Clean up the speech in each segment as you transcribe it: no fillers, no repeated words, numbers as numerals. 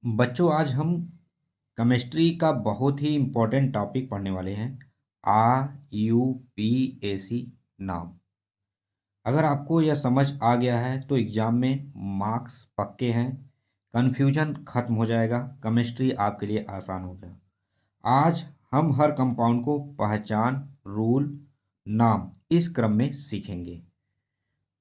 बच्चों आज हम केमिस्ट्री का बहुत ही इम्पोर्टेंट टॉपिक पढ़ने वाले हैं। IUPAC नाम। अगर आपको यह समझ आ गया है तो एग्ज़ाम में मार्क्स पक्के हैं। कन्फ्यूजन खत्म हो जाएगा, केमिस्ट्री आपके लिए आसान हो गया। आज हम हर कंपाउंड को पहचान, रूल, नाम इस क्रम में सीखेंगे।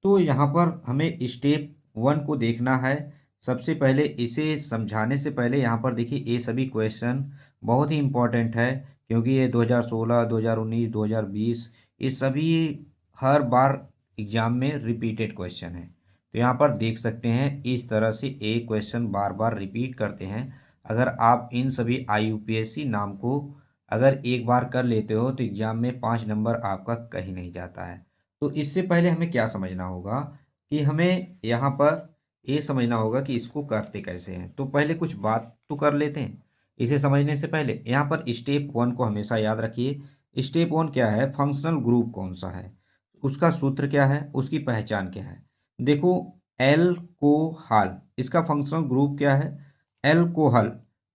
तो यहाँ पर हमें स्टेप 1 को देखना है। सबसे पहले इसे समझाने से पहले यहाँ पर देखिए ये सभी क्वेश्चन बहुत ही इम्पोर्टेंट है, क्योंकि ये 2016, 2019, 2020 ये सभी हर बार एग्ज़ाम में रिपीटेड क्वेश्चन है। तो यहाँ पर देख सकते हैं इस तरह से एक क्वेश्चन बार बार रिपीट करते हैं। अगर आप इन सभी IUPAC नाम को अगर एक बार कर लेते हो तो एग्ज़ाम में 5 नंबर आपका कहीं नहीं जाता है। तो इससे पहले हमें क्या समझना होगा कि हमें यहाँ पर ये समझना होगा कि इसको करते कैसे हैं। तो पहले कुछ बात तो कर लेते हैं। इसे समझने से पहले यहाँ पर स्टेप 1 को हमेशा याद रखिए। स्टेप 1 क्या है? फंक्शनल ग्रुप कौन सा है, उसका सूत्र क्या है, उसकी पहचान क्या है। देखो, एल्कोहल, इसका फंक्शनल ग्रुप क्या है? एल्कोहल।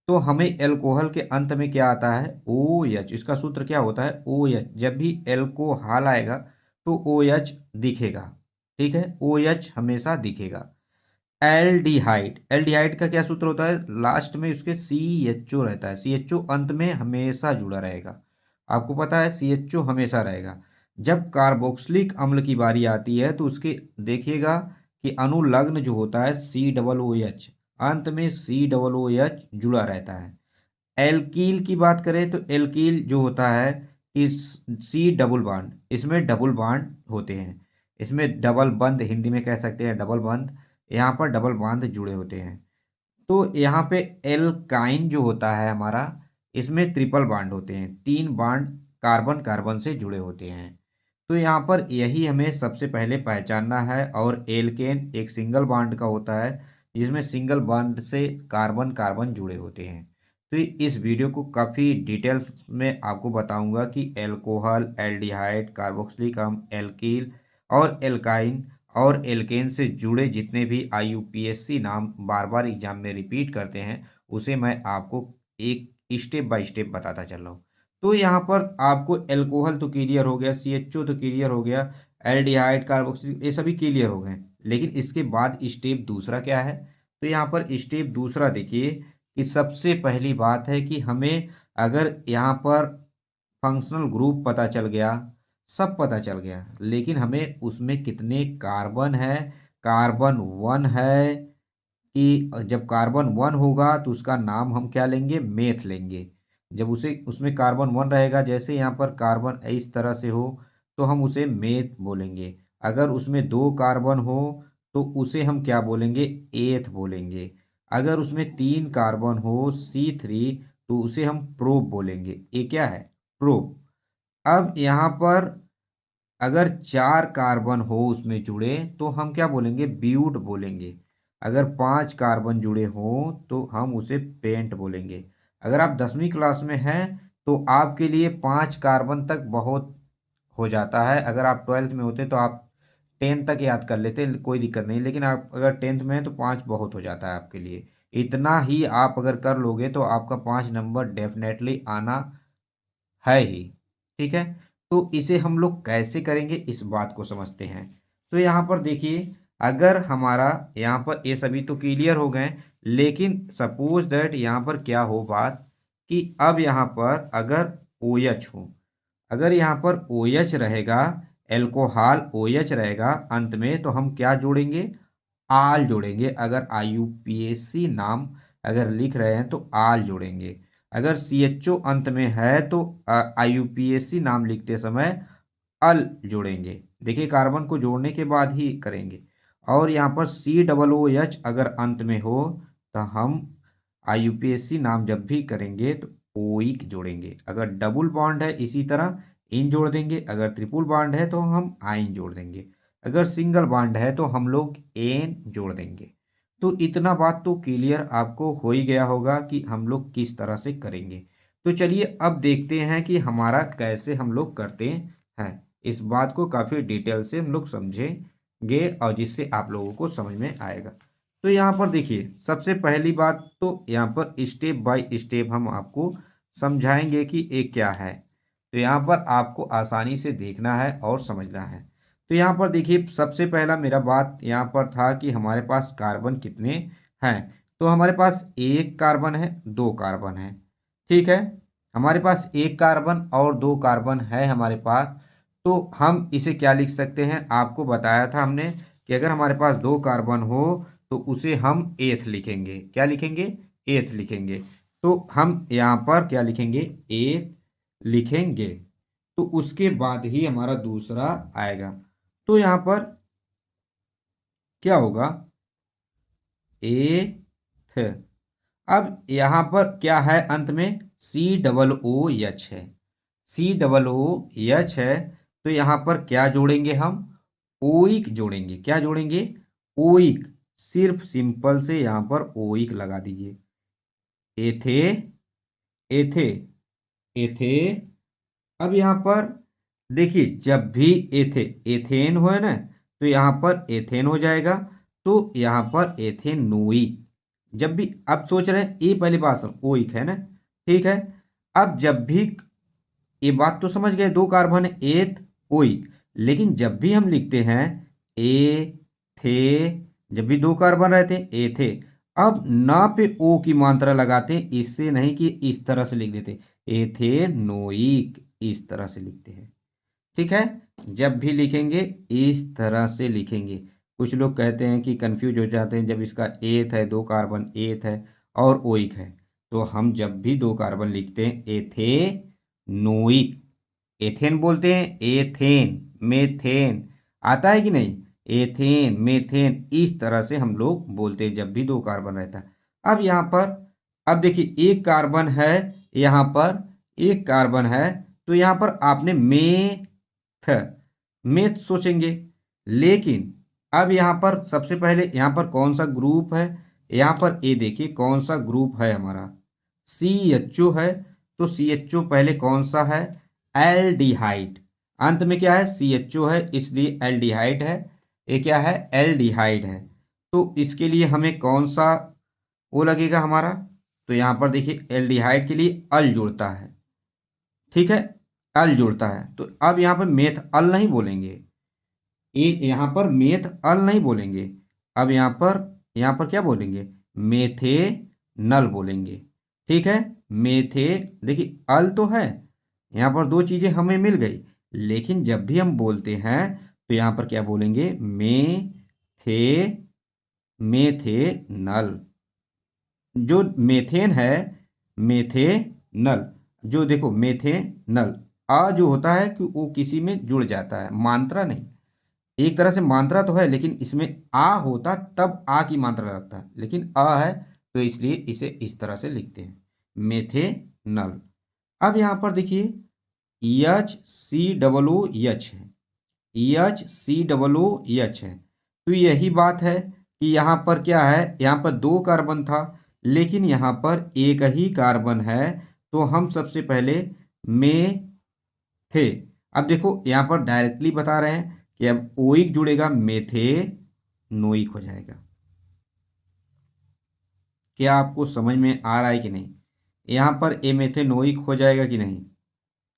तो हमें एल्कोहल के अंत में क्या आता है? OH। इसका सूत्र क्या होता है? OH। जब भी एल्कोहल आएगा तो OH दिखेगा। ठीक है, OH हमेशा दिखेगा। एल्डिहाइड, एल्डिहाइड का क्या सूत्र होता है? लास्ट में उसके CHO रहता है। CHO अंत में हमेशा जुड़ा रहेगा। आपको पता है CHO हमेशा रहेगा। जब कार्बोक्सिलिक अम्ल की बारी आती है तो उसके देखिएगा कि अनुलग्न जो होता है COOH, अंत में COOH जुड़ा रहता है। एल्कील की बात करें तो एल्कील जो होता है कि सी डबल बॉन्ड, इसमें डबल बॉन्ड होते हैं। इसमें डबल बंद हिंदी में कह सकते हैं, डबल बंद। यहाँ पर डबल बॉन्ड जुड़े होते हैं। तो यहाँ पे एल्काइन जो होता है हमारा, इसमें ट्रिपल बॉन्ड होते हैं, 3 बॉन्ड कार्बन कार्बन से जुड़े होते हैं। तो यहाँ पर यही हमें सबसे पहले पहचानना है। और एल्केन एक सिंगल बॉन्ड का होता है, जिसमें सिंगल बॉन्ड से कार्बन कार्बन जुड़े होते हैं। तो इस वीडियो को काफ़ी डिटेल्स में आपको बताऊंगा कि एल्कोहल, एल्डिहाइड, कार्बोक्सिलिक अम्ल, एल्कील और एल्काइन और एल्केन से जुड़े जितने भी IUPAC नाम बार बार एग्जाम में रिपीट करते हैं, उसे मैं आपको एक स्टेप बाय स्टेप बताता चल रहा हूँ। तो यहाँ पर आपको एल्कोहल तो क्लियर हो गया, CHO तो क्लियर हो गया, एल्डिहाइड, कार्बोक्सिल ये सभी क्लियर हो गए। लेकिन इसके बाद स्टेप दूसरा क्या है? तो यहाँ पर स्टेप दूसरा देखिए कि सबसे पहली बात है कि हमें अगर यहाँ पर फंक्शनल ग्रुप पता चल गया, सब पता चल गया, लेकिन हमें उसमें कितने कार्बन है, कार्बन 1 है कि जब कार्बन 1 होगा तो उसका नाम हम क्या लेंगे? मेथ लेंगे। जब उसे उसमें कार्बन 1 रहेगा, जैसे यहाँ पर कार्बन इस तरह से हो तो हम उसे मेथ बोलेंगे। अगर उसमें 2 कार्बन हो तो उसे हम क्या बोलेंगे? एथ बोलेंगे। अगर उसमें 3 कार्बन हो C3 तो उसे हम प्रोप बोलेंगे। ये क्या है? प्रोप। अब यहाँ पर अगर 4 कार्बन हो उसमें जुड़े तो हम क्या बोलेंगे? ब्यूट बोलेंगे। अगर 5 कार्बन जुड़े हों तो हम उसे पेंट बोलेंगे। अगर आप 10वीं क्लास में हैं तो आपके लिए 5 कार्बन तक बहुत हो जाता है। अगर आप 12th में होते तो आप 10 तक याद कर लेते, कोई दिक्कत नहीं। लेकिन आप अगर 10th में हैं तो 5 बहुत हो जाता है आपके लिए। इतना ही आप अगर कर लोगे तो आपका 5 नंबर डेफिनेटली आना है ही। ठीक है, तो इसे हम लोग कैसे करेंगे इस बात को समझते हैं। तो यहाँ पर देखिए, अगर हमारा यहाँ पर ये सभी तो क्लियर हो गए, लेकिन सपोज दैट यहाँ पर क्या हो बात कि अब यहाँ पर अगर OH हो, अगर यहाँ पर OH रहेगा, एल्कोहल OH रहेगा अंत में, तो हम क्या जोड़ेंगे? आल जोड़ेंगे। अगर IUPAC नाम अगर लिख रहे हैं तो आल जोड़ेंगे। अगर CHO अंत में है तो IUPAC नाम लिखते समय अल जोड़ेंगे। देखिए, कार्बन को जोड़ने के बाद ही करेंगे। और यहाँ पर COOH अगर अंत में हो तो हम IUPAC नाम जब भी करेंगे तो ओइक जोड़ेंगे। अगर डबल बॉन्ड है इसी तरह इन जोड़ देंगे। अगर ट्रिपल बॉन्ड है तो हम आइन जोड़ देंगे। अगर सिंगल बॉन्ड है तो हम लोग एन जोड़ देंगे। तो इतना बात तो क्लियर आपको हो ही गया होगा कि हम लोग किस तरह से करेंगे। तो चलिए अब देखते हैं कि हमारा कैसे हम लोग करते हैं। इस बात को काफ़ी डिटेल से हम लोग समझेंगे और जिससे आप लोगों को समझ में आएगा। तो यहाँ पर देखिए सबसे पहली बात तो यहाँ पर स्टेप बाय स्टेप हम आपको समझाएंगे कि ये क्या है। तो यहाँ पर आपको आसानी से देखना है और समझना है। तो यहाँ पर देखिए सबसे पहला मेरा बात यहाँ पर था कि हमारे पास कार्बन कितने हैं। तो हमारे पास एक कार्बन है, दो कार्बन है, ठीक है। हमारे पास एक कार्बन और दो कार्बन है हमारे पास। तो हम इसे क्या लिख सकते हैं, आपको बताया था हमने कि अगर हमारे पास दो कार्बन हो तो उसे हम एथ लिखेंगे। क्या लिखेंगे, एथ लिखेंगे। तो हम यहाँ पर क्या लिखेंगे, एथ लिखेंगे। तो उसके बाद ही हमारा दूसरा आएगा। तो यहाँ पर क्या होगा, एथ। अब यहाँ पर क्या है अंत में, सी डबल ओ एच है, सी डबल ओ एच है। तो यहाँ पर क्या जोड़ेंगे हम, ओइक जोड़ेंगे। क्या जोड़ेंगे, ओइक। सिर्फ सिंपल से यहाँ पर ओइक लगा दीजिए। एथे, एथे, एथे। अब यहाँ पर देखिए जब भी एथेन हो ना, तो यहाँ पर एथेन हो जाएगा। तो यहाँ पर एथेनोइक। जब भी अब सोच रहे हैं ये पहली बात ओइक है ना, ठीक है। अब जब भी, ये बात तो समझ गए, दो कार्बन है, एथ ओइक। लेकिन जब भी हम लिखते हैं ए थे, जब भी दो कार्बन रहते एथे, अब ना पे ओ की मात्रा लगाते हैं, इससे नहीं कि इस तरह से लिख देते एथेनोइक, इस तरह से लिखते हैं, ठीक है। जब भी लिखेंगे इस तरह से लिखेंगे। कुछ लोग कहते हैं कि कंफ्यूज हो जाते हैं जब इसका एथ है, दो कार्बन एथ है और ओइक है। तो हम जब भी दो कार्बन लिखते हैं एथेनोइक, एथेन बोलते हैं, एथेन, मेथेन, आता है कि नहीं, एथेन मेथेन, इस तरह से हम लोग बोलते हैं जब भी दो कार्बन रहता है। अब यहाँ पर, अब देखिए एक कार्बन है, यहाँ पर एक कार्बन है। तो यहाँ पर आपने मेथ, मेथ सोचेंगे। लेकिन अब यहाँ पर सबसे पहले यहाँ पर कौन सा ग्रुप है, यहाँ पर ये देखिए कौन सा ग्रुप है हमारा, सी एच ओ है। तो सी एच ओ पहले कौन सा है, एल्डिहाइड। अंत में क्या है, सी एच ओ है, इसलिए एल्डिहाइड है। ये क्या है, एल्डिहाइड है। तो इसके लिए हमें कौन सा ओ लगेगा हमारा, तो यहाँ पर देखिए एल्डिहाइड के लिए अल जुड़ता है, ठीक है, अल जुड़ता है। तो अब यहाँ पर मेथ अल नहीं बोलेंगे, ये यहाँ पर मेथ अल नहीं बोलेंगे। अब यहाँ पर क्या बोलेंगे, मेथे नल बोलेंगे, ठीक है। मेथे, देखिए अल तो है, यहाँ पर दो चीजें हमें मिल गई। लेकिन जब भी हम बोलते हैं तो यहाँ पर क्या बोलेंगे, थे, मेथे नल। जो मेथेन है, मेथेनल, जो देखो मेथेनल, आ जो होता है कि वो किसी में जुड़ जाता है, मात्रा नहीं। एक तरह से मात्रा तो है लेकिन इसमें आ होता तब आ की मात्रा लगता है, लेकिन आ है तो इसलिए इसे इस तरह से लिखते हैं, मेथेनल। अब यहाँ पर देखिए H C double O H है, H C double O H है। तो यही बात है कि यहाँ पर क्या है, यहाँ पर दो कार्बन था लेकिन यहाँ पर एक ही कार्बन है। तो हम सबसे पहले में थे, अब देखो यहाँ पर डायरेक्टली बता रहे हैं कि अब ओइक जुड़ेगा, मेथे नोइक हो जाएगा। क्या आपको समझ में आ रहा है कि नहीं, यहाँ पर ए मेथेनोइक हो जाएगा कि नहीं,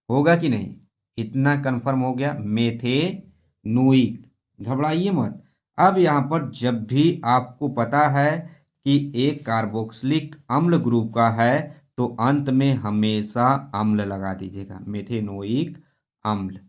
होगा कि नहीं, इतना कंफर्म हो गया, मेथेनोइक, घबराइए मत। अब यहाँ पर जब भी आपको पता है कि एक कार्बोक्सिलिक अम्ल ग्रुप का है तो अंत में हमेशा अम्ल लगा दीजिएगा, मेथेनोइक अम्ल,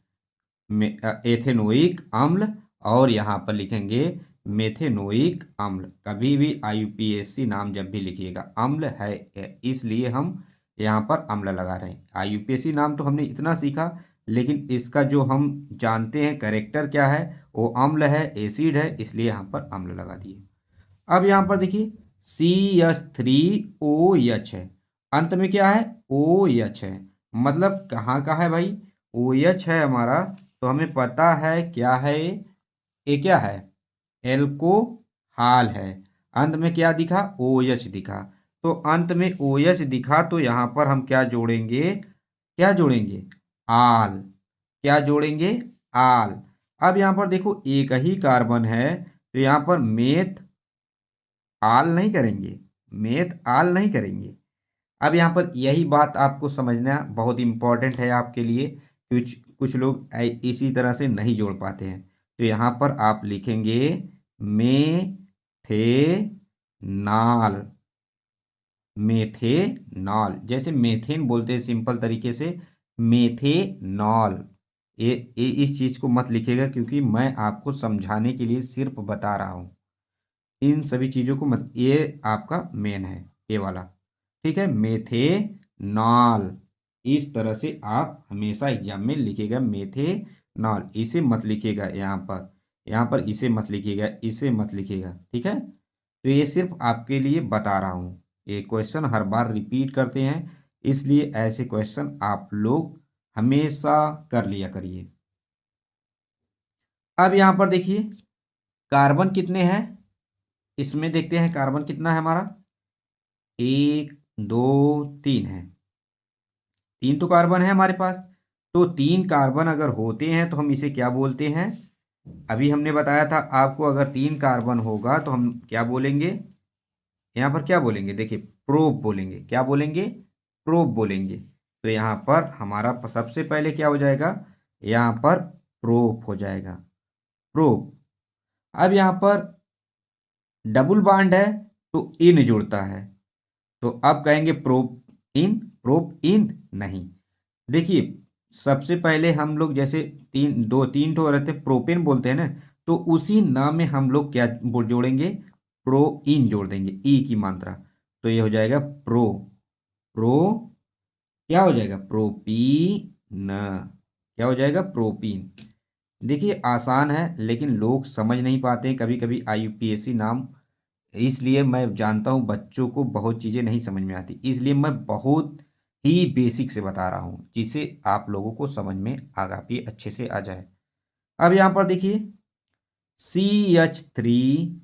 एथेनोइक अम्ल। और यहाँ पर लिखेंगे मेथेनोइक अम्ल। कभी भी आईयूपीएसी नाम जब भी लिखिएगा अम्ल है, इसलिए हम यहाँ पर अम्ल लगा रहे हैं। आईयूपीएसी नाम तो हमने इतना सीखा, लेकिन इसका जो हम जानते हैं करेक्टर क्या है, वो अम्ल है, एसिड है, इसलिए यहाँ पर अम्ल लगा दिए। अब यहाँ पर देखिए C H three O H है, अंत में क्या है, ओ एच है। मतलब कहाँ का है भाई, ओ एच है हमारा। तो हमें पता है क्या है ये क्या है, एल्कोहल है। अंत में क्या दिखा, ओ एच दिखा। तो अंत में ओ एच दिखा तो यहाँ पर हम क्या जोड़ेंगे, क्या जोड़ेंगे, आल। क्या जोड़ेंगे, आल। अब यहाँ पर देखो एक ही कार्बन है तो यहाँ पर मेथ आल नहीं करेंगे, मेथ आल नहीं करेंगे। अब यहाँ पर यही बात आपको समझना बहुत इम्पोर्टेंट है आपके लिए। कुछ लोग इसी तरह से नहीं जोड़ पाते हैं। तो यहाँ पर आप लिखेंगे में थे नाल, मेथेनॉल, जैसे मेथेन बोलते हैं सिंपल तरीके से, मेथेनॉल। ये इस चीज़ को मत लिखिएगा क्योंकि मैं आपको समझाने के लिए सिर्फ बता रहा हूँ। इन सभी चीज़ों को मत, ये आपका मेन है ये वाला, ठीक है, मेथेनॉल। इस तरह से आप हमेशा एग्जाम में लिखिएगा मेथेनॉल, इसे मत लिखिएगा यहाँ पर इसे मत लिखिएगा, इसे मत लिखिएगा, ठीक है। तो ये सिर्फ आपके लिए बता रहा हूँ, ये क्वेश्चन हर बार रिपीट करते हैं, इसलिए ऐसे क्वेश्चन आप लोग हमेशा कर लिया करिए। अब यहाँ पर देखिए कार्बन कितने हैं, इसमें देखते हैं कार्बन कितना है हमारा, 1 2 3 है, 3 तो कार्बन है हमारे पास। तो 3 कार्बन अगर होते हैं तो हम इसे क्या बोलते हैं, अभी हमने बताया था आपको, अगर 3 कार्बन होगा तो हम क्या बोलेंगे, यहाँ पर क्या बोलेंगे, देखिए प्रोप बोलेंगे, क्या बोलेंगे, प्रोप बोलेंगे। तो यहाँ पर हमारा सबसे पहले क्या हो जाएगा, यहाँ पर प्रोप हो जाएगा, प्रोप। अब यहाँ पर डबल बॉन्ड है तो इन जुड़ता है, तो अब कहेंगे प्रोप इन नहीं। देखिए सबसे पहले हम लोग जैसे 3 ठो रहते प्रोपेन बोलते हैं ना, तो उसी नाम में हम लोग क्या जोड़ेंगे, प्रो इन जोड़ देंगे, ई की मात्रा। तो ये हो जाएगा प्रो, प्रो क्या हो जाएगा, प्रोपीन, क्या हो जाएगा, प्रोपीन। देखिए आसान है लेकिन लोग समझ नहीं पाते हैं कभी कभी आईयूपीएसी नाम, इसलिए मैं जानता हूँ बच्चों को बहुत चीज़ें नहीं समझ में आती, इसलिए मैं बहुत ही बेसिक से बता रहा हूँ जिसे आप लोगों को समझ में आगा भी अच्छे से आ जाए। अब यहाँ पर देखिए CH3,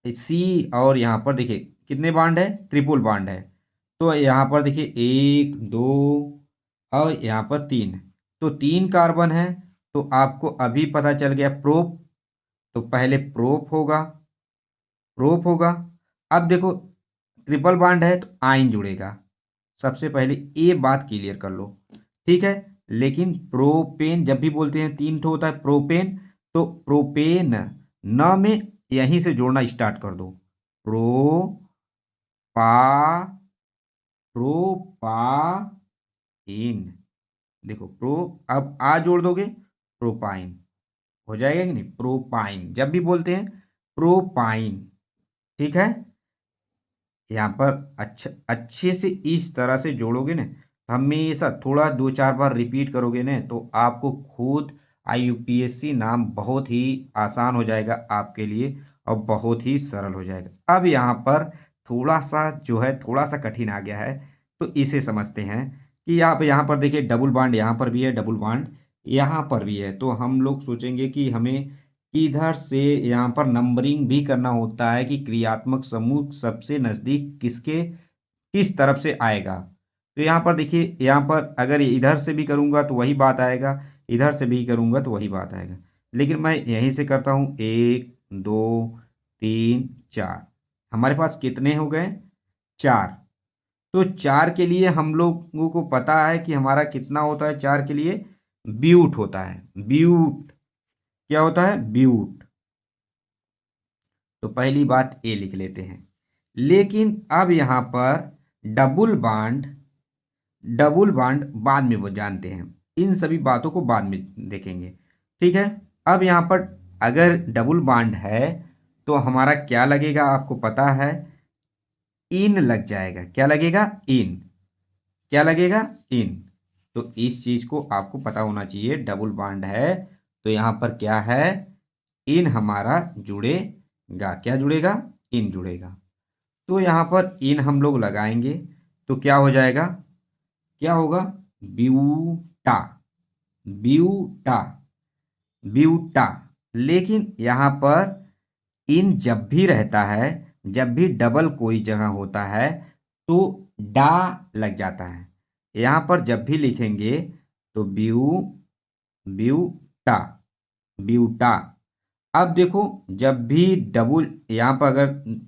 सी, और यहाँ पर देखिए कितने बांड है, ट्रिपल बांड है। तो यहाँ पर देखिए 1 2 और यहाँ पर 3, तो 3 कार्बन है। तो आपको अभी पता चल गया प्रोप, तो पहले प्रोप होगा। अब देखो ट्रिपल बॉन्ड है तो आइन जुड़ेगा, सबसे पहले ये बात क्लियर कर लो, ठीक है। लेकिन प्रोपेन जब भी बोलते हैं 3 ठो होता है प्रोपेन, तो प्रोपेन न में यहीं से जोड़ना स्टार्ट कर दो, प्रो पा प्रोपाइन, देखो प्रो, अब आ जोड़ दोगे प्रोपाइन हो जाएगा कि नहीं, प्रोपाइन जब भी बोलते हैं प्रोपाइन, ठीक है। यहाँ पर अच्छे से इस तरह से जोड़ोगे ना, हमेशा थोड़ा 2 4 बार रिपीट करोगे ना, तो आपको खुद आईयूपीएससी नाम बहुत ही आसान हो जाएगा आपके लिए और बहुत ही सरल हो जाएगा। अब यहाँ पर थोड़ा सा जो है थोड़ा सा कठिन आ गया है, तो इसे समझते हैं कि आप यहाँ पर देखिए डबल बॉन्ड यहाँ पर भी है, डबल बॉन्ड यहाँ पर भी है, तो हम लोग सोचेंगे कि हमें इधर से यहाँ पर नंबरिंग भी करना होता है कि क्रियात्मक समूह सबसे नज़दीक किसके किस तरफ से आएगा। तो यहाँ पर देखिए यहाँ पर अगर इधर से भी करूँगा तो वही बात आएगा, इधर से भी करूँगा तो वही बात आएगा, लेकिन मैं यहीं से करता हूँ 1 2 3 4, हमारे पास कितने हो गए, 4। तो 4 के लिए हम लोगों को पता है कि हमारा कितना होता है, 4 के लिए ब्यूट होता है, ब्यूट क्या होता है, ब्यूट। तो पहली बात ए लिख लेते हैं। लेकिन अब यहाँ पर डबल बॉन्ड, डबल बॉन्ड बाद में वो जानते हैं, इन सभी बातों को बाद में देखेंगे, ठीक है। अब यहाँ पर अगर डबल बॉन्ड है तो हमारा क्या लगेगा आपको पता है, इन लग जाएगा, क्या लगेगा, इन, क्या लगेगा, इन। तो इस चीज को आपको पता होना चाहिए, डबल बॉन्ड है तो यहाँ पर क्या है, इन हमारा जुड़ेगा, क्या जुड़ेगा, इन जुड़ेगा। तो यहाँ पर इन हम लोग लगाएंगे तो क्या हो जाएगा, क्या होगा, ब्यूटा, ब्यूटा, ब्यूटा। लेकिन यहाँ पर इन जब भी रहता है, जब भी डबल कोई जगह होता है तो डा लग जाता है। यहाँ पर जब भी लिखेंगे तो ब्यूटा, ब्यूटा। अब देखो, जब भी डबल यहाँ पर अगर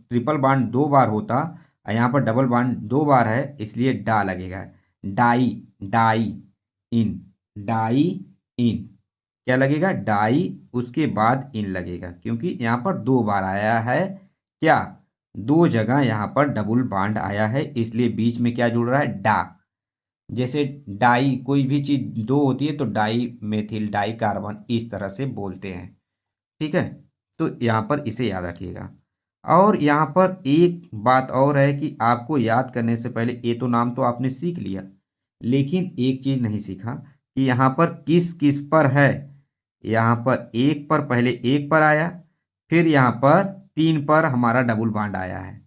ट्रिपल बांड 2 बार होता और यहाँ पर डबल बांड 2 बार है, इसलिए डा लगेगा। डाई, डाई इन, डाई इन, क्या लगेगा? डाई, उसके बाद इन लगेगा, क्योंकि यहाँ पर 2 बार आया है। क्या? 2 जगह यहाँ पर डबल बांड आया है, इसलिए बीच में क्या जुड़ रहा है? डा। जैसे डाई, कोई भी चीज दो होती है तो डाई मेथिल डाई कार्बन इस तरह से बोलते हैं। ठीक है, तो यहाँ पर इसे याद रखिएगा। और यहाँ पर एक बात और है कि आपको याद करने से पहले, ये तो नाम तो आपने सीख लिया, लेकिन एक चीज नहीं सीखा कि यहाँ पर किस किस पर है। यहाँ पर एक पर, पहले एक पर आया, फिर यहाँ पर 3 पर हमारा डबल बॉन्ड आया है,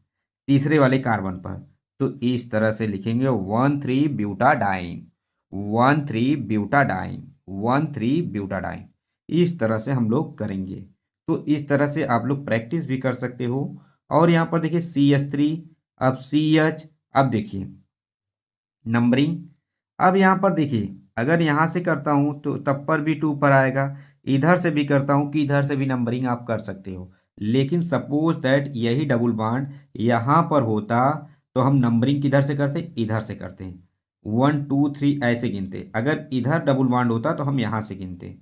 तीसरे वाले कार्बन पर। तो इस तरह से लिखेंगे 1,3-ब्यूटाडाइन, 1,3-ब्यूटाडाइन, 1,3-ब्यूटाडाइन। इस तरह से हम लोग करेंगे। तो इस तरह से आप लोग प्रैक्टिस भी कर सकते हो। और यहाँ पर देखिए CH3, अब CH, अब देखिए नंबरिंग। अब यहाँ पर देखिए, अगर यहाँ से करता हूँ तो तब पर भी 2 पर आएगा, इधर से भी करता हूँ कि इधर से भी नंबरिंग आप कर सकते हो। लेकिन सपोज दैट यही डबल बॉन्ड यहाँ पर होता, तो हम नंबरिंग किधर से करते? इधर से करते हैं, 1 2 3 ऐसे गिनते। अगर इधर डबल बॉन्ड होता तो हम यहाँ से गिनते।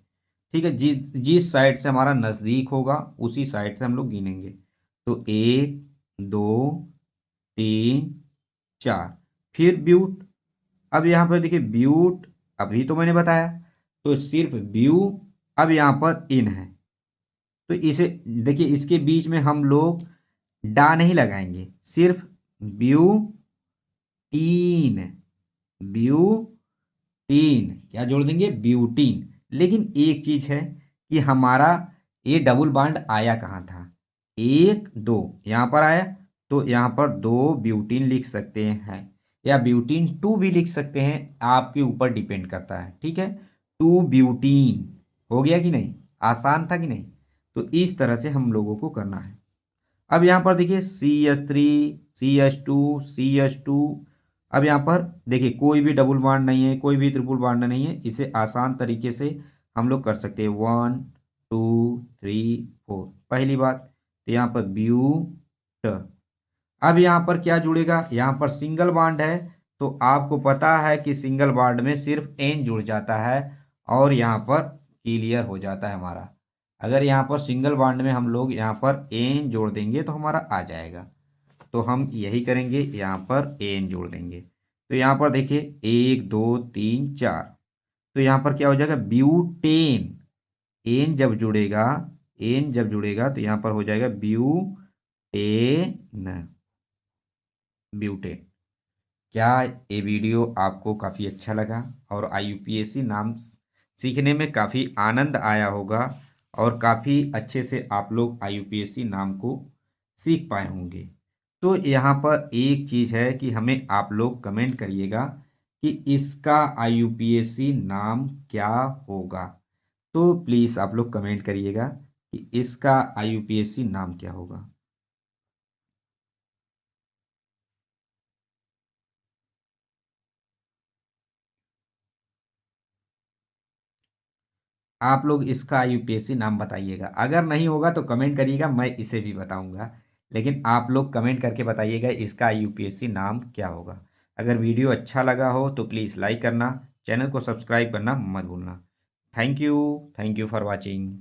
ठीक है, जिस साइड से हमारा नज़दीक होगा उसी साइड से हम लोग गिनेंगे। तो 1 2 3 4, फिर ब्यूट। अब यहाँ पर देखिए ब्यूट, अभी तो मैंने बताया, तो सिर्फ ब्यू। अब यहाँ पर इन है, तो इसे देखिए, इसके बीच में हम लोग डा नहीं लगाएंगे, सिर्फ ब्यू टीन, ब्यूटीन, क्या जोड़ देंगे? ब्यूटीन। लेकिन एक चीज है कि हमारा ये डबल बॉन्ड आया कहाँ था? 1 2 यहाँ पर आया, तो यहाँ पर 2 ब्यूटीन लिख सकते हैं, या ब्यूटीन 2 भी लिख सकते हैं, आपके ऊपर डिपेंड करता है। ठीक है, 2 ब्यूटीन हो गया कि नहीं? आसान था कि नहीं? तो इस तरह से हम लोगों को करना है। अब यहाँ पर देखिए CH3, CH2, अब यहाँ पर देखिए कोई भी डबल बॉन्ड नहीं है, कोई भी ट्रिपल बॉन्ड नहीं है, इसे आसान तरीके से हम लोग कर सकते हैं। 1 2 3 4, पहली बात, तो यहाँ पर ब्यूट। अब यहाँ पर क्या जुड़ेगा? यहाँ पर सिंगल बॉन्ड है, तो आपको पता है कि सिंगल बॉन्ड में सिर्फ एन जुड़ जाता है, और यहाँ पर क्लियर हो जाता है हमारा। अगर यहाँ पर सिंगल बॉन्ड में हम लोग यहाँ पर एन जोड़ देंगे तो हमारा आ जाएगा। तो हम यही करेंगे, यहाँ पर एन जोड़ देंगे। तो यहाँ पर देखिए 1 2 3 4, तो यहाँ पर क्या हो जाएगा? ब्यूटेन। एन जब जुड़ेगा, एन जब जुड़ेगा तो यहाँ पर हो जाएगा ब्यूटेन, ब्यूटेन। क्या ये वीडियो आपको काफ़ी अच्छा लगा और IUPAC नाम सीखने में काफ़ी आनंद आया होगा, और काफ़ी अच्छे से आप लोग IUPAC नाम को सीख पाए होंगे। तो यहाँ पर एक चीज़ है कि हमें आप लोग कमेंट करिएगा कि इसका IUPAC नाम क्या होगा। तो प्लीज़ आप लोग कमेंट करिएगा कि इसका IUPAC नाम क्या होगा। आप लोग इसका यूपीएससी नाम बताइएगा, अगर नहीं होगा तो कमेंट करिएगा, मैं इसे भी बताऊंगा। लेकिन आप लोग कमेंट करके बताइएगा इसका यूपीएससी नाम क्या होगा। अगर वीडियो अच्छा लगा हो तो प्लीज़ लाइक करना, चैनल को सब्सक्राइब करना मत भूलना। Thank you for watching.